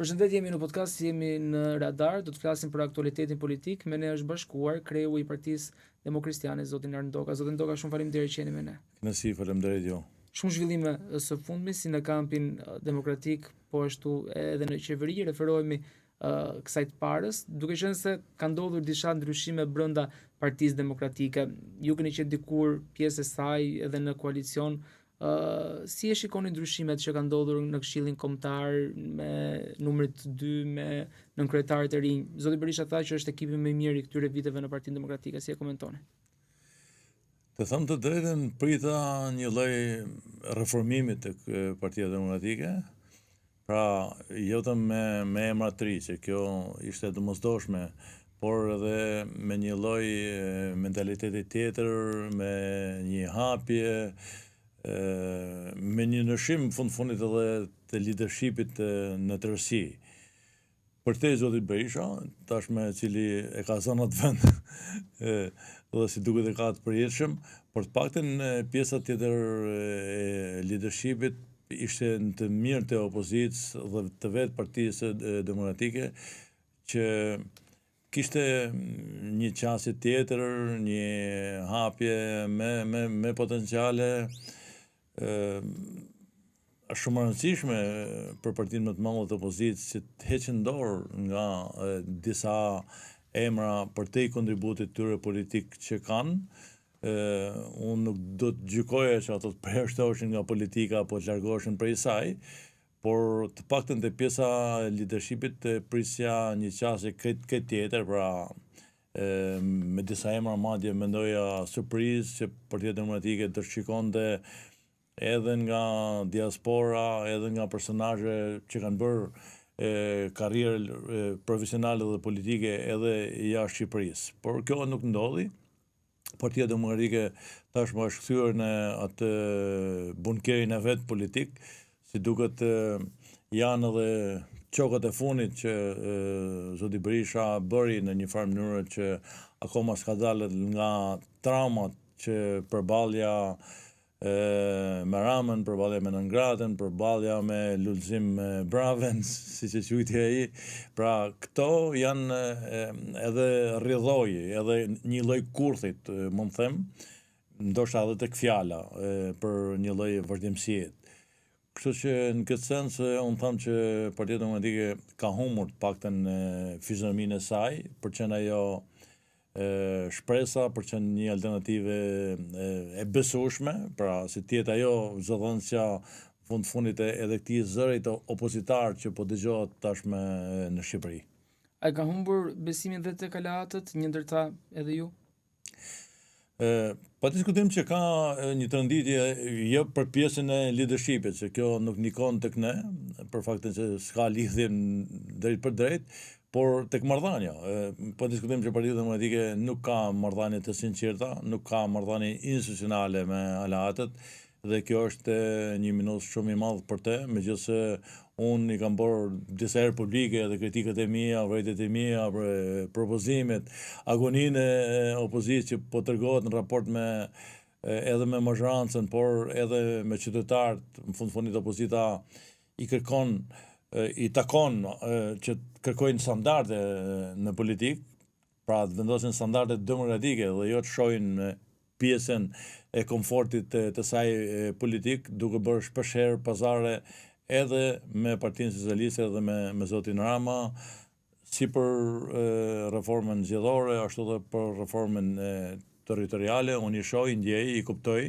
Përshëndetje, jemi në podcast, jemi në Radar, do të flasim për aktualitetin politik. Me ne është bashkuar kreu i Partisë Demokristjane, zotin Arnë Doka. Zotin Doka, shumë faleminderit që jeni me ne. Kënaqësi, faleminderit ju. Shumë zhvillime së fundmi si në kampin demokratik, po ashtu edhe në qeveri, referohemi kësaj të parës, duke qenë se ka ndodhur disa ndryshime brenda Partisë Demokratike. Ju keni qenë dikur pjesë e saj edhe në koalicion. Si e shikoni ndryshimet që kanë ndodhur në Këshillin Kombëtar me numrit 2 me nënkretarët e rinj? Zoti Berisha tha që është ekipi më i mirë i këtyre viteve në Partinë Demokratike. Si e komentoni? Të them të drejtën, prita një lloj reformimi tek Partia Demokratike. Pra, jo vetëm me emra të ri, që kjo ishte domosdoshme, por edhe me një lloj mentaliteti tjetër, me një hapje, me një ndryshim fundit edhe të leadershipit në tërësi. Për te zotit Berisha, tashme cili e ka zonat vend dhe si duket e ka të përjetshëm, por të paktën pjesa tjetër e leadershipit ishte në të mirë të opozicës dhe të vetë Partisë Demokratike, që kishte një qasje tjetër, një hapje me potenciale. Është shumë e rëndësishme për partinë më të madhe të opozicës që të heqin dorë nga disa emra për te i kontributit tyre politik që kanë. Unë nuk do të gjykoja që ato të përjashtoshin nga politika apo të largoheshin prej saj, por të paktën te pjesa e leadershipit prisja një qasje këtë tjetër, pra me disa emra madje mendoja surprizë që Partia Demokratike të shikonte edhe nga diaspora, edhe nga personazhe që kanë bërë karrierë profesionale dhe politike edhe jashtë Shqipërisë. Por kjo nuk ndodhi. Partia Demokratike tashmë është kthyer në atë bunkerin e vet politik, si duket janë edhe çokat e fundit që zoti Berisha bëri në një farë mënyrë që akoma s'ka dalë nga traumat që përballja me Ramën, përballja me Nëngratën, përballja me Lulzim Braven, siç e quajti ai. Pra, këto janë edhe rrjedhoi, edhe një lloj kurthit, mund të them, ndoshta edhe tek fjala për një lloj vazhdimësie. Kështu që në këtë sens unë them që Partia Demokratike ka humbur të paktën fizionominë e saj, për qenë ajo shpresa, për qenë një alternative e besueshme, pra si tjetë ajo zëdhënësja fundit edhe këtij zërit opozitar që po dëgjohet tashme në Shqipëri. A ka humbur besimin dhe tek aleatët, një ndër ta edhe ju? Pa diskutim që ka një tronditje jo për pjesën e leadershipit, që kjo nuk nikon tek ne, për faktin që s'ka lidhje drejt për drejt, por tek marrëdhënia. Po diskutojmë që Partia Demokratike nuk ka marrëdhënie të sinqerta, nuk ka marrëdhënie institucionale me aleatët, dhe kjo është një minus shumë i madh për te, megjithëse unë i kam bërë disa herë publike edhe kritikët e mia, vërejtjet e mia për propozimet, agoninë e opozicës që po tregohet në raport me edhe me mazhorancën, por edhe me qytetarët, në fundit opozita i takon që kërkojnë standarde në politik, pra të vendosin standarde demokratike dhe jo të shohin pjesën e komfortit të saj politik, duke bërë shpeshherë pazare edhe me Partinë Socialiste dhe me zotin Rama, si për reformën zgjedhore, ashtu dhe për reformën territoriale. Unë i shoh, i ndjej, i kuptoj,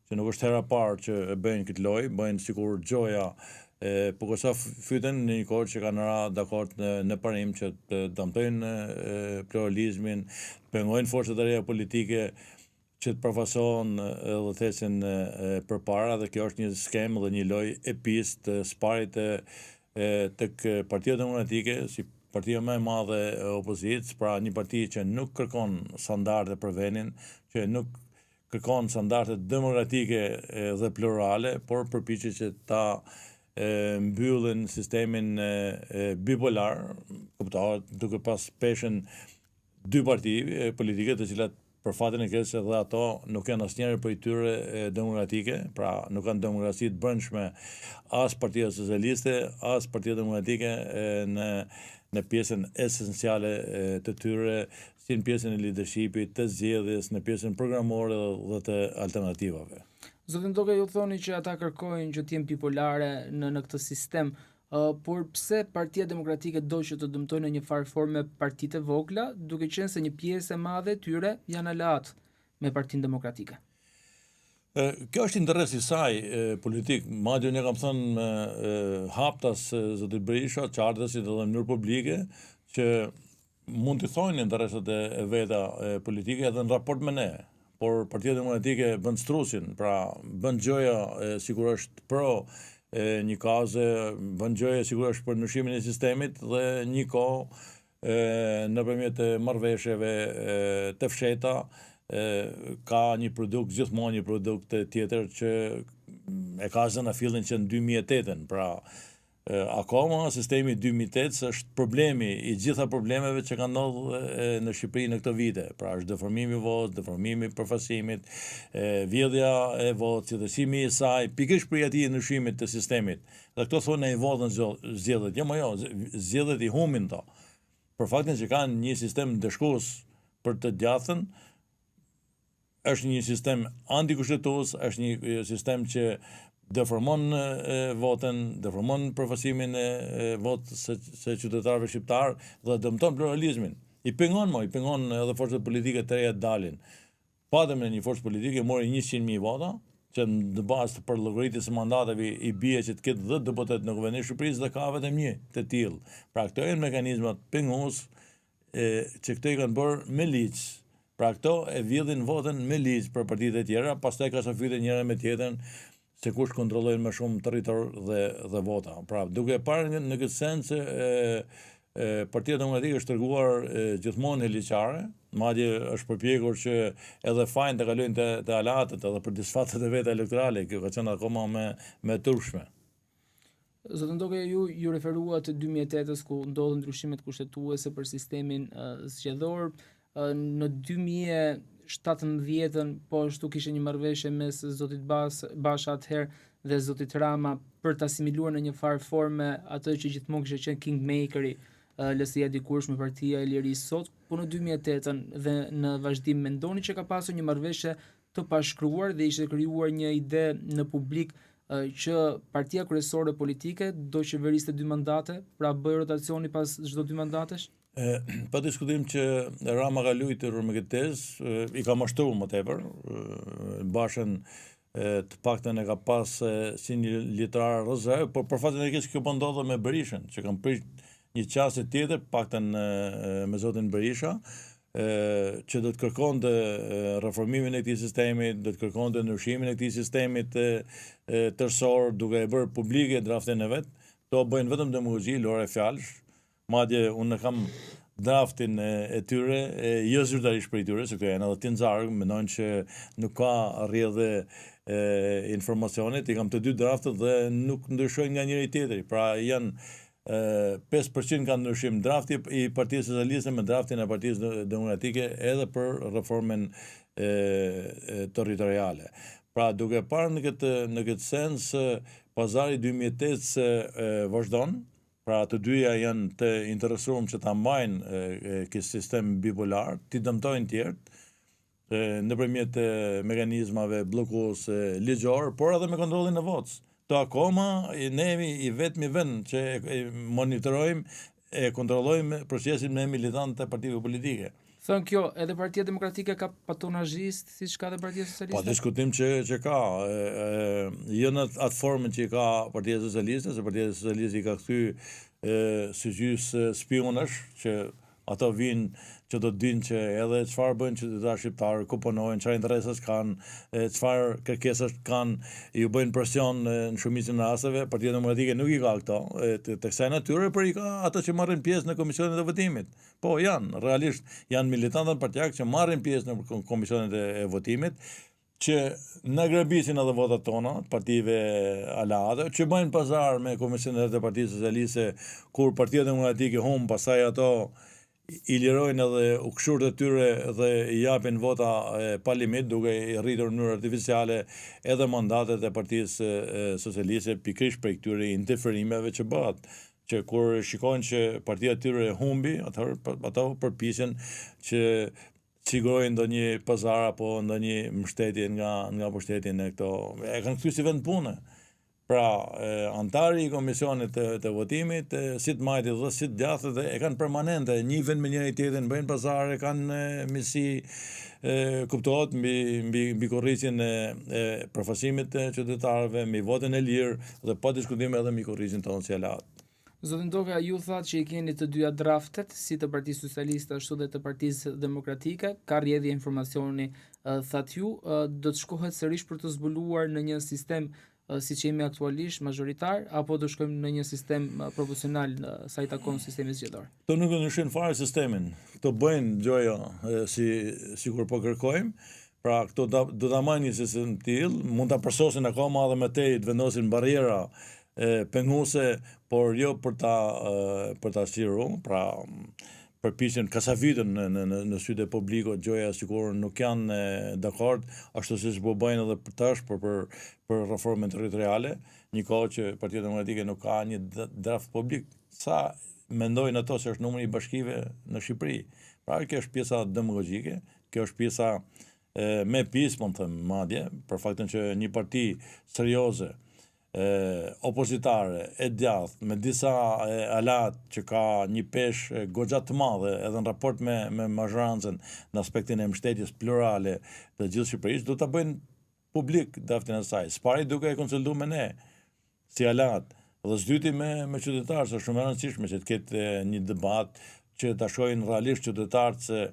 që nuk është hera parë që e bëjnë këtë lojë, bëjnë sikur gjoja po kësa fyten në një kohë që kanë ra dakord në parim që të dëmtojnë pluralizmin, pengojnë forcat e reja politike që të përfasohen dhe thesin përpara, dhe kjo është një skemë dhe një lojë e pis të sparit tek Partia Demokratike, si partia më e madhe e opozicës, pra një parti që nuk kërkon standarde për vendin, që nuk kërkon standarde demokratike dhe plurale, por përpiqet që ta mbyllin sistemin bipolar, kuptohet, duke pas peshën dy parti politike të cilat për fatin e keq se dhe ato nuk janë asnjëri prej tyre demokratike, pra nuk kanë demokraci të brendshme as Partia Socialiste, as Partia Demokratike në pjesën esenciale të tyre, si në pjesën e leadershipit, të zgjedhjes, në pjesën programore dhe të alternativave. Zotin Doka, ju thoni që ata kërkojnë që të jenë bipolare në këtë sistem, por pse Partia Demokratike do që të dëmtojnë në një farë forme partitë e vogla, duke qenë se një pjesë e madhe tyre janë aleat me Partinë Demokratike? Kjo është interesi i saj politik. Madje ne kam thënë haptas zotit Berisha, qartësit edhe në mënyrë publike, që mund të thojnë interesat e veta politike edhe në raport me ne. Por Partia Demokratike bën strusin, pra bën gjoja sikur është pro një kaze, bën gjoja sikur është për ndryshimin e sistemit dhe një kohë nëpërmjet marrëveshjeve të fsheta ka një produkt, gjithmonë një produkt tjetër që e ka zënë në fillin që në 2008-ën, pra akoma sistemi 2008 është problemi i gjitha problemeve që kanë ndodhur në Shqipëri në këto vite. Pra është deformimi i votës, deformimi i përfaqësimit, vjedhja e votës, cilësimi i saj, pikërisht për aty ndryshimit të sistemit. Dhe këto thonë ai votën zgjedhjet. Jo, zgjedhjet i humbin to. Për faktin që kanë një sistem dëshkues për të djathtën, është një sistem antikushtetues, është një sistem që deformon votën, deformon përfaqësimin e votës së qytetarëve shqiptar dhe dëmton pluralizmin. I pengon edhe forcat politike të reja dalin. Patëm në një forcë politike mori 100.000 vota, që në bazë për llogaritjes së mandateve i bie që të ketë 10 deputet në Kuvendin e Shqipërisë dhe ka vetëm një të tillë. Pra këto janë mekanizmat pengues që këto i kanë bërë me ligj. Pra këto e vjedhin votën me ligj për partitë e tjera, pastaj ka safyte njëra me tjetrën se kush kontrollojnë më shumë territor dhe vota. Pra, duke parë në këtë sens Partia Demokratike është treguar gjithmonë liçare, madje është përpjekur që edhe fajin të kalojnë të alatët edhe për disfatet e veta elektorale, kjo ka qenë akoma me turpshme. Zotin Doke, ju referuat të 2008-s ku ndodhen ndryshimet kushtetuese për sistemin zgjedhor. Në 2017 po ashtu kishte një marrëveshje mes zotit Basha atëherë dhe zotit Rama për të asimiluar në një farë forme atë që gjithmonë kishte qenë kingmakeri LSI-ja dikursh me Partia e Lirisë sot, po në 2008 dhe në vazhdim mendoni që ka pasur një marrëveshje të pashkruar dhe ishte krijuar një ide në publik që partia kryesore politike do qeveriste 2 mandate, pra bëj rotacioni pas çdo 2 mandatesh? Pa diskutim që Rama ka luajtur me këtë tezë, i ka mashtruar më tepër, Bashën të paktën e ka pas si një literar rezervë, por për fatin e keq kjo po ndodhur me Berishën, që kanë prish një çështje tjetër, paktën me zotin Berisha, që do të kërkonte reformimin e këtij sistemi, do të kërkonte ndryshimin e këtij sistemit tërësor, duke e bërë publike draftin e vet. To bëjnë vetëm demagogji, lore fjalësh. Madje unë kam draftin e tyre, jo zyrtarisht për tyre, se këto janë edhe tinxarë, mendojnë që nuk ka rrjedhë informacionit, i kam të 2 draftet dhe nuk ndryshojnë nga njëri tjetri. Pra janë 5% ka ndryshim drafti i Partisë Socialiste me draftin e Partisë Demokratike edhe për reformën territoriale. Pra duke parë në këtë sens, pazari 2008 vazhdon. Pra të dyja janë të interesuar që ta mbajnë këtë sistem bipolar, të dëmtojnë tjerët nëpërmjet mekanizmave bllokues ligjor, por edhe me kontrollin e votës. To akoma ne jemi i vetmi vend që monitorojmë e kontrollojmë procesin me militantë të partive politike. Thënë kjo, edhe Partia Demokratike ka patonazhist, siç ka dhe Partia Socialiste? Pa diskutim që ka, jo në atë formën që i ka Partia Socialiste, se Partia Socialiste i ka kthy si gjys spionash, që ato vinë që do të dinë që edhe çfarë bëjnë qytetarë shqiptarë, ku punojnë, çfarë interesash kanë, çfarë kërkesash kanë, ju bëjnë presion në shumicën e rasteve. Partia Demokratike nuk i ka këto, të kësaj natyre, por i ka ato që marrin pjesë në komisionet e votimit. Po janë, realisht janë militantët partijak që marrin pjesë në komisionet e votimit, që në grabisin edhe votat tona, partive aleate, që bëjnë pazar me komisionet e Partisë Socialiste, kur Partia Demokratike humb, pastaj ato i lirojnë edhe ukshurët e tyre dhe i japin vota pa limit, duke i rritur në mënyrë artificiale edhe mandatet e Partisë Socialiste pikërisht prej këtyre interferimeve që bëhet, që kur shikojnë që partia e tyre humbi, atëherë ato përpiqen që sigurojnë ndonjë pazar apo ndonjë mbështetje nga pushteti në këto. E kanë kthyr si vend pune. Pra, antari i komisionit të votimit, si të majtit dhe si të djathët, e kanë permanente, një vend me njëri tjetrin, bëjnë pazare, kanë misi, kuptohet mbi korricjen e përfasimit të qytetarëve, mbi votën e lirë dhe pa diskutim edhe mbi korricjen tonë si alat. Zotin Doka, ju thatë që i keni të dyja draftet, si të Partisë Socialiste ashtu dhe të Partisë Demokratike, ka rrjedhje informacioni, thatë ju, do të shkohet sërish për të zbuluar në një sistem si që jemi aktualisht majoritar, apo do shkojmë në një sistem proporcional sa i takon sistemi zgjedhor? Këto nuk ndryshojnë fare sistemin. Këto bëjnë gjoja si kur po kërkojmë. Pra, këto do ta marrin një sistem të tillë, mund ta përsosin akoma edhe më tej të vendosin barriera penguese, por jo për ta shtrirur. Pra, përpiqen kasavitën në sytë e publikut, gjoja sikur nuk janë dakord, ashtu siç po bëjnë edhe për tash për reformën territoriale, një kohë që Partia Demokratike nuk ka një draft publik. Sa mendojnë ato se është numri i bashkive në Shqipëri? Pra, kjo është pjesa demagogjike, kjo është pjesa me pisë, mund të them madje, për faktin që një parti serioze opozitare e djathtë me disa alat që ka një peshë goxha të madhe edhe në raport me mazhorancën në aspektin e mbështetjes plurale të gjithë Shqipërisë, do ta bëjnë publik draftin e saj. Spari duke e konsultuar me ne si alat dhe s'dyti me qytetarë, është shumë e rëndësishme që të ketë një debat që ta shohin realisht qytetarët se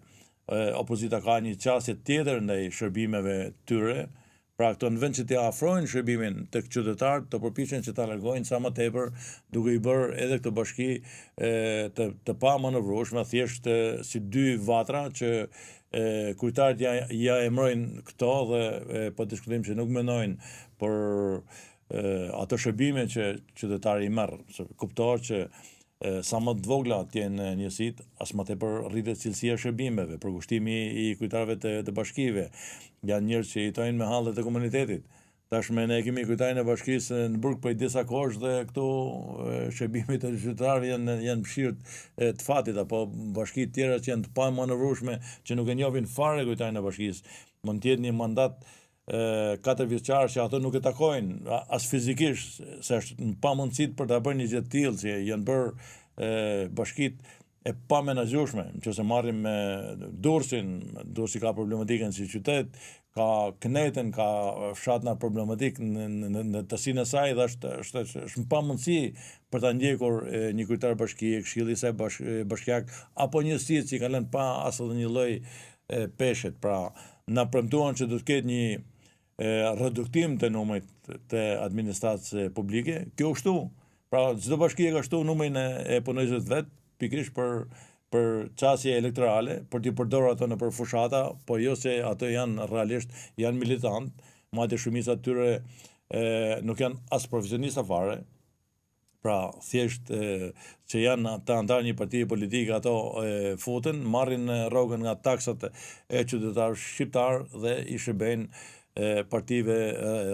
opozita ka një qasje tjetër ndaj shërbimeve tyre. Pra, këto në vend që t'i afrojnë shërbimin të qytetarët, të përpiqen që ta largojnë sa më tepër, duke i bërë edhe këtë bashki të pa manovrueshme, thjesht si dy vatra që kujtarët ja emrojnë këto dhe po diskutojmë që nuk mendojnë për ato shërbime që qytetari i merr. Kuptohet që sa më të vogla t'jenë njësitë, as më tepër rritet cilësia e shërbimeve, përkushtimi i kujtarëve të bashkive. Janë njerëz që jetojnë me hallet e komunitetit. Tashme ne kemi kujtarin e bashkisë në burg prej disa kohësh dhe këto shërbimit e qytetarëve janë mshirë të fatit, apo bashki të tjera që janë të pamanovrueshme, që nuk e njohin fare kujtarin e bashkisë. Mund të jetë një mandat 4 vjeçar që ato nuk e takojnë as fizikisht, se është në pamundësi për ta bërë një gjë të tillë, që janë bërë bashkitë e pa menaxhueshme, nëse marrim me Durrësin, Durrësi ka problematikën si qytet, ka Knetën, ka fshatna problematik në tësinë e saj dhe është në pamundësi për ta ndjekur një kryetar bashkie, këshilli i saj bashkiak apo njësitë që kanë lënë pa as edhe një lloj peshet. Pra, na premtuan që do të ketë një reduktim të numrit të administratës publike. Kjo kështu. Pra, çdo bashki e ka shtu numrin e punonjësve vet, pikërisht për çësje elektorale, për t'i përdorur ato nëpër fushata, por jo se ato janë realisht militant, madje shumica e tyre nuk janë as profesionista fare. Pra, thjesht që janë të antarë një partie politike, ato futen, marrin rrogën nga taksat e qytetarëve shqiptar dhe i shërbejnë partive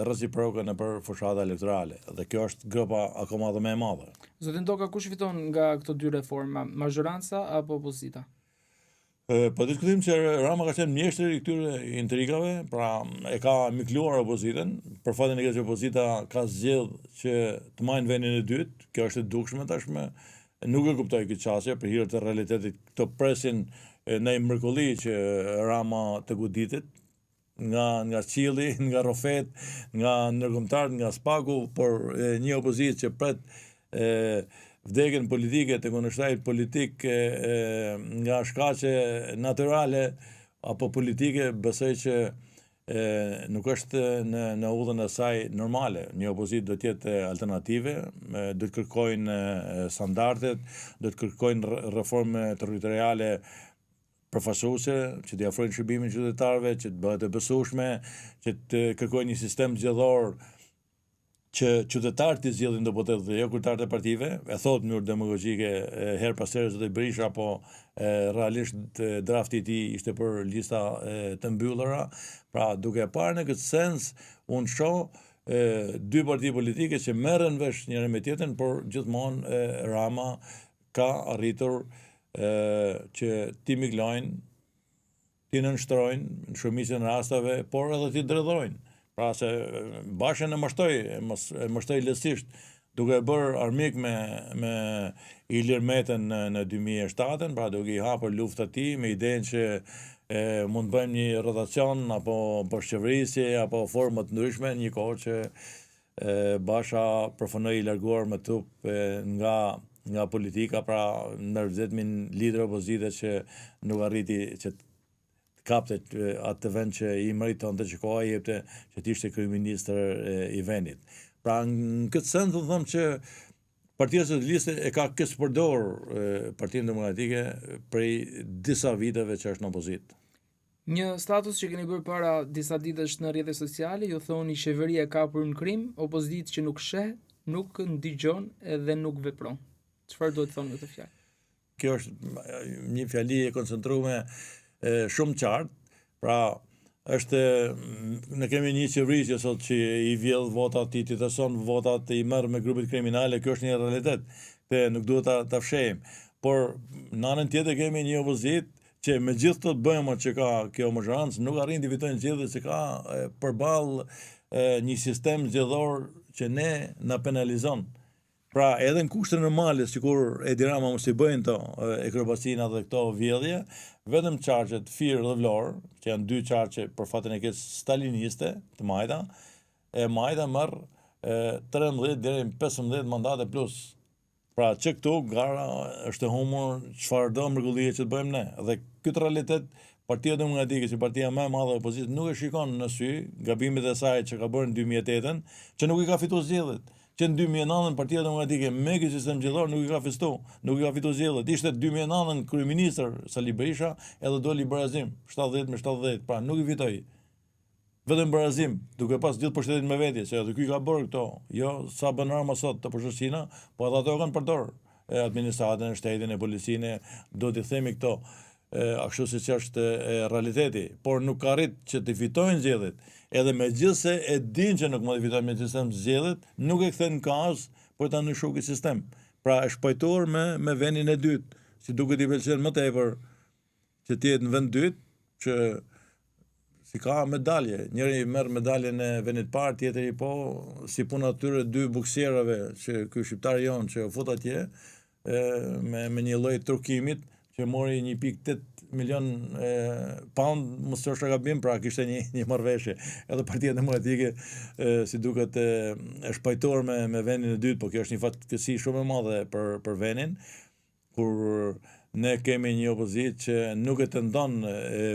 reciproke nëpër fushata elektorale. Dhe kjo është gropa akoma dhe më e madhe. Zotin Doka, kush fiton nga këto dy reforma, mazhoranca apo opozita? Po diskutojmë se Rama ka qenë mjeshtri i këtyre intrigave, pra e ka mikluar opozitën, për fatin e keq që opozita ka zgjedh që të marrë vendin e dytë, kjo është e dukshme tashme, nuk e kuptoj këtë çështje për hir të realitetit. Këto presin në mrekulli që Rama të goditet, nga Qilli, nga Rofet, nga ndërkombëtar, nga Spaku, por një opozitë që pret vdekjen politike të kundërshtarit politik nga shkaqe natyrale apo politike, besoj që nuk është në udhën e saj normale. Një opozitë do të jetë alternative, do të kërkojnë standardet, do të kërkojnë reforme territoriale përfaqësuese, që t'i afrojnë shërbimin qytetarëve, që të bëhet e besueshme, që të kërkojnë një sistem zgjedhor që qytetarët i zgjidhin deputetët dhe jo kryetarët e partive, e thot në mënyrë demagogjike her pas here zoti Berisha, po realisht drafti i tij ishte për lista të mbyllura. Pra duke parë në këtë sens, unë shoh dy parti politike që merren vesh njëra me tjetrën, por gjithmonë Rama ka arritur që ti miglojnë, ti nënshtrojnë në shumicën e rasteve, por edhe ti dredhojnë. Pra se Bashën e mashtoi lehtësisht duke bërë armik me Ilir Metën në 2007, pra duke i hapur luftë atij me idenë që mund të bëjmë një rotacion apo bashkëqeverisje apo forma të ndryshme, një kohë që Basha përfunoi i larguar me trup nga politika, pra nervëzitmin lider opozite që nuk arriti që kapte atë vend që i meritonte, që koha i jepte që të ishte kryeministër i vendit. Pra në këtë sens do të them që Partia Socialiste e ka kësë përdor Partinë Demokratike prej disa viteve që është në opozitë. Një status që keni bërë para disa ditësh në rrjetet sociale, ju thoni qeveria ka kapur në krim, opozitë që nuk sheh, nuk ndigjon edhe nuk vepron. Çfarë duhet të thonë këtë fjalë? Kjo është një fjali e koncentruar shumë qartë, pra ne kemi një qeveri që sot që i vjedh votat, i tërson votat, i merr me grupet kriminale, kjo është një realitet, nuk duhet ta fshehim. Por në anën tjetër kemi një opozitë që me gjithë të bëjmë që ka kjo majorancë, nuk arrin të fitojnë zgjedhjet, se ka përballë një sistem zgjedhor që ne na penalizon. Pra edhe në kushte normale, sikur Edi Rama mos i bëjnë to akrobacina dhe këto vjedhje, vetëm qarqet Firë dhe Vlorë, që janë dy qarqe për fatin e keq staliniste të Majta, Majta merr 13 deri në 15 mandate plus. Pra që këtu gara është e humur çfarë do mrekullie që të bëjmë ne. Dhe këtë realitet Partia Demokratike, që partia më e madhe e opozitës, nuk e shikon në sy gabimet e saj që ka bërë në 2008, që nuk i ka fituar zgjedhjet. Që në 2009 Partia Demokratike me këtë sistem zgjedhor nuk i ka fituar zgjedhjet. Ishte 2009 kryeministër Sali Berisha, edhe doli barazim 70-70, pra nuk i fitoi. Vetëm barazim, duke pas gjithë pushtetin me vetje, se edhe ky ka bërë këto. Jo sa bën Rama sot të përshërsina, po edhe ato kanë përdor administratën e shtetin, e policinë, do t'i themi këto. Ashtu siç është realiteti, por nuk ka arrit që të fitojnë zgjedhjet. Edhe megjithse e din që nuk mund të fitojnë me sistem zgjedhjet, nuk e kthen kaz për ta ndryshuar këtë sistem. Pra është pajtuar me vendin e dytë, si duket i pëlqen më tepër që të jetë në vend dytë, që si ka medalje. Njëri merr medaljen e vendit parë, tjetri po, si puna atyre dy buksierave që ky shqiptari jon që u fut atje me një lloj trukimit që mori 1.8 milion pound, mos është gabim, pra kishte një marrëveshje. Edhe Partia Demokratike si duket është pajtuar me vendin e dytë, por kjo është një fatkeqësi shumë e madhe për vendin, kur ne kemi një opozitë që nuk e tenton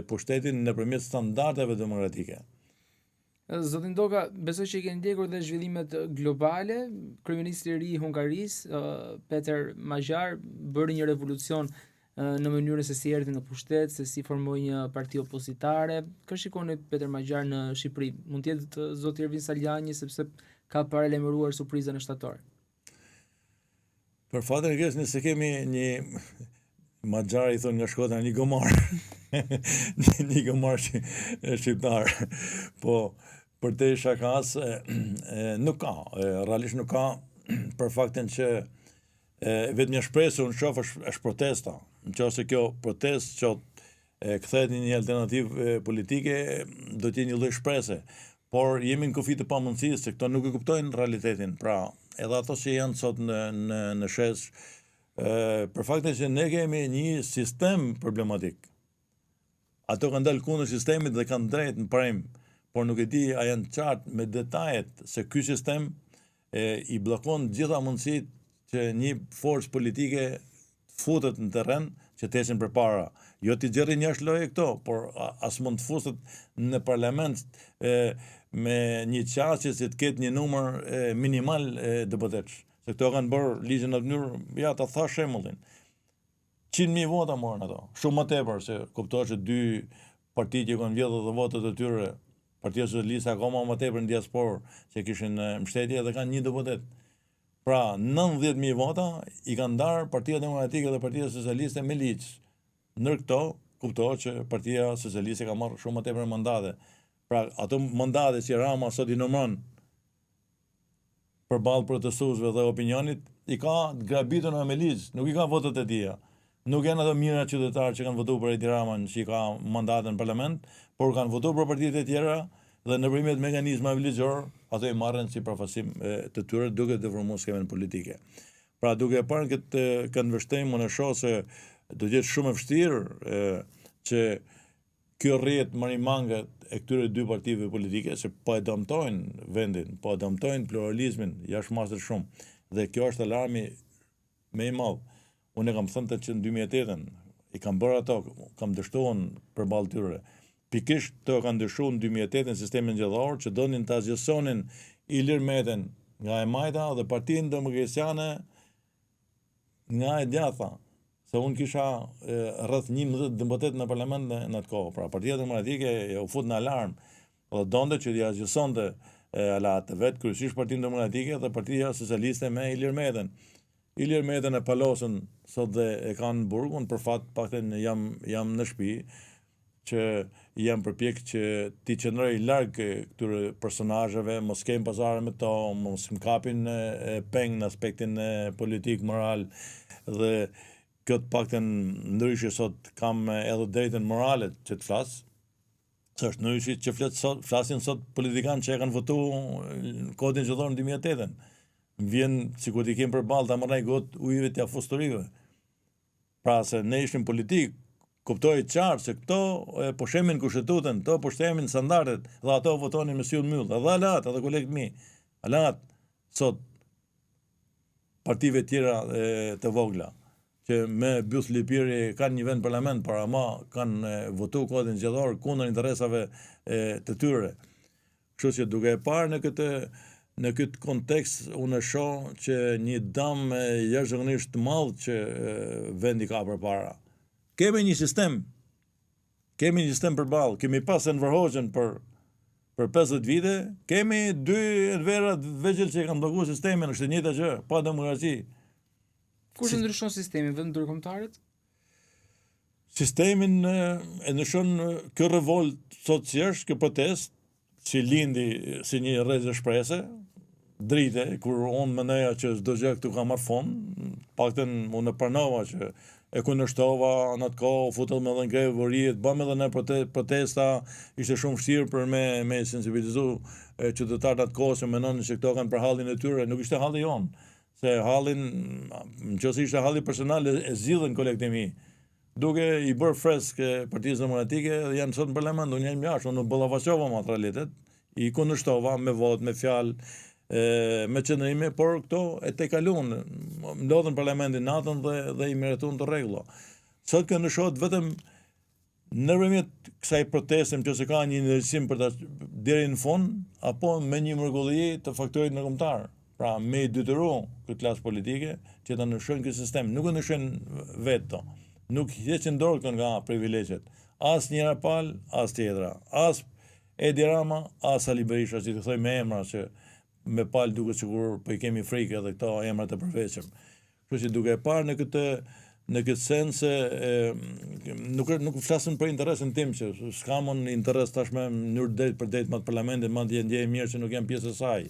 pushtetin nëpërmjet standardeve demokratike. Zotin Doka, besoj që i keni ndjekur dhe zhvillimet globale. Kryeministri i ri i Hungarisë, Peter Magyar, bëri një revolucion në mënyrën se si erdhi në pushtet, se si formoi një parti opozitare. Kë shikoni Peter Magyar në Shqipëri? Mund të jetë zoti Ervin Saljani, sepse ka paralajmëruar surprizën e shtator. Për fatin e keq, nëse kemi një Magyar, i thonë nga Shkodra, një gomar. Një gomar shqiptar. Po për te shakas nuk ka, realisht nuk ka, për faktin që vetëm një shpresë unë shoh është protesta. Nëse kjo protestë që kthehet në një alternativë politike, do të jetë një lloj shprese. Por jemi në kufi të pamundësisë, se këto nuk e kuptojnë realitetin. Pra, edhe ato që janë sot në shesh, për faktin që ne kemi një sistem problematik. Ato kanë dalë kundër sistemit dhe kanë drejt në parim, por nuk e di a janë qartë me detajet se ky sistem i bllokon gjitha mundësitë që një forcë politike futet në terren që të ecin përpara. Jo t'i gjerrin jashtë loje këto, por as mund të futet në parlament me një qasje që të ketë një numër minimal deputetësh. Se këto kanë bërë ligjin në mënyrë, ja ta thash shembullin. 100.000 vota morën ato. Shumë më tepër se kuptohet që dy partitë që kanë vjedhur dhe votat e tyre Partia Socialiste akoma më tepër në diasporë që kishin mbështetje dhe kanë 1 deputet. Pra, 90.000 vota i kanë ndarë Partia Demokratike dhe Partia Socialiste me ligj. Ndër këto, kuptohet që Partia Socialiste ka marrë shumë më tepër mandate. Pra, ato mandate që Rama sot i numëron përballë protestuesve dhe opinionit, i ka grabitur me ligj, nuk i ka votat e tija. Nuk janë ato mijëra qytetarë që kanë votuar për Edi Ramën që i ka mandate në parlament, por kanë votuar për partitë e tjera dhe nëpërmjet mekanizmave ligjor, ato i marrin si përfasim të tyre duke deformuar skemen politike. Pra duke e parë këtë këndvështrim, unë shoh se do të jetë shumë e vështirë që kjo rrjet marimange e këtyre 2 partive politike, se po e dëmtojnë vendin, po e dëmtojnë pluralizmin jashtëmasër shumë. Dhe kjo është alarmi më i madh. Unë kam thënë që në 2008 i kam bërë ato, kam dështuar përballë tyre. Pikërisht to kanë dëshuar në 2008 sistemin zgjedhor që donin ta zgjesonin Ilir Metën nga e Majta dhe Partinë Demokraciane nga e djatha. Se unë kisha rreth 11 deputet në parlament në atë kohë. Pra Partia Demokratike u fut në alarm dhe donte që t'ia zgjesonte alat vetë kryesisht Partinë Demokratike dhe Partia Socialiste me Ilir Metën. Ilir Metën e palosën sot dhe e kanë në burgun, për fat paktën jam në shtëpi që jam përpjek që ti qëndroj larg këtyre personazheve, mos kem pasare me to, mos më kapin peng në aspektin politik, moral dhe këtë paktën ndryshe sot kam edhe drejtën morale që të flas. Është ndryshe që flasin sot politikanë që e kanë votuar kodin zgjedhor në 2008. Vjen sikur t'i kem përballë ta marrë got ujëve të afusturive. Pra se ne ishim politik, kuptoi qartë se këto po shemin kushtetutën, këto po shemin standardet dhe ato votonin me syll myll. Edhe alat, edhe kolegët mi. Alat sot partive tjera të vogla që me byth lipiri kanë një vend parlament, por ama kanë votuar kodin zgjedhor kundër interesave të tyre. Kështu që duke e parë në këtë kontekst unë shoh që një dëm jashtëzakonisht të madh që vendi ka përpara. Kemi një sistem përballë, kemi pasur Enver Hoxhën për 50 vite, kemi 2 vera vegjël që kanë bllokuar sistemin, është e njëjta gjë, pa demokraci. Kush ndryshon sistemin, vetëm ndërkombëtarët? Sistemin e ndryshon kjo revolt sot që është, kjo protest, që lindi si një rrezë shprese, drite, kur unë mendoja që çdo gjë këtu ka marrë fond, paktën unë pranova që e kundërshtova në atë kohë, futëm edhe në grevë voriet, bëmë edhe në protesta, ishte shumë vështirë për me sensibilizu qytetarët atë kohë, se menonin se këto kanë për hallin e tyre, nuk ishte halli jonë. Se hallin, nëse ishte halli personal, e zgjidhen kolektimi. Duke i bërë fresk Partisë Demokratike, janë sot në parlament, unë jam jashtë, unë ballafaqova me atë realitet, i kundërshtova me votë, me fjalë, me qëndrime, por këto e tejkaluan, mlodhen parlamentin natën dhe i merituan të rregulla. Sot kjo ndryshohet vetëm nëpërmjet kësaj proteste, nëse ka një ndërgjegjësim për ta deri në fund, apo me një mrekulli të faktorit ndërkombëtar. Pra me i detyru këtë klasë politike që ta ndryshojnë këtë sistem, nuk e ndryshojnë vetë to. Nuk heqin dorë këto nga privilegjet. As njëra palë, as tjetra. As Edi Rama, as Ali Berisha, që të thoj me emra që me palë duke sikur po i kemi frikë edhe këto emra të përveçëm. Kështu që duke e parë në këtë sens nuk flasim për interesin tim që s'kam unë interes tashme në mënyrë drejt për drejt me parlamentin, madje ndjej mirë që nuk jam pjesë e saj.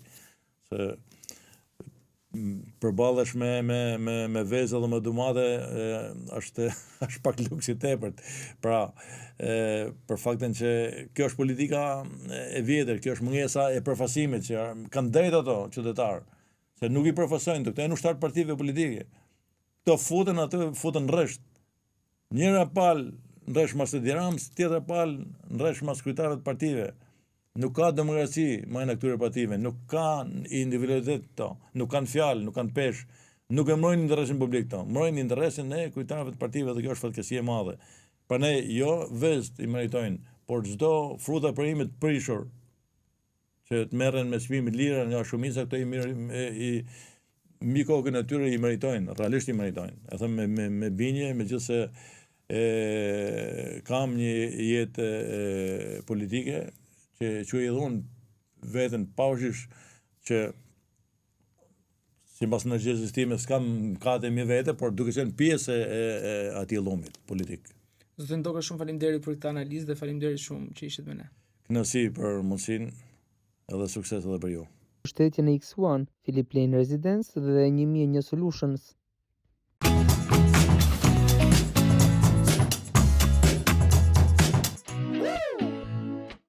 Se përballesh me vezë dhe me dumate është pak luks i tepërt. Pra, për faktin që kjo është politika e vjetër, kjo është mungesa e përfasimit që kanë drejt ato qytetarë, se nuk i përfasojnë këto janë ushtar partive politike. Këto futen rresht. Njëra palë nresh mas Edi Ramës, tjetra palë nresh mas kryetarët partive. Nuk ka demokraci në këtyre partive, nuk ka individualitet to, nuk kanë fjalë, nuk kanë peshë, nuk e mbrojnë interesin publik to, mbrojnë interesin e kryetarëve të partive dhe kjo është fatkeqësi e madhe. Prandaj jo vezët i meritojnë, por çdo fruta përime të prishur që të merren me çmime lira nga shumica këto i mbi kokën e tyre i meritojnë, realisht i meritojnë. E them me binje, megjithëse kam një jetë politike që quaj edhe unë veten pavarësisht që sipas ndërgjegjësisë time s'kam kate mi vete, por duke qenë pjesë e atij llumit politik. Zotin Doka, shumë faleminderit për këtë analizë dhe faleminderit shumë që ishit me ne. Kënaqësi për mundësinë edhe sukses edhe për ju. Mbështetje në X1, Philip Lane Residence dhe 1001 Solutions.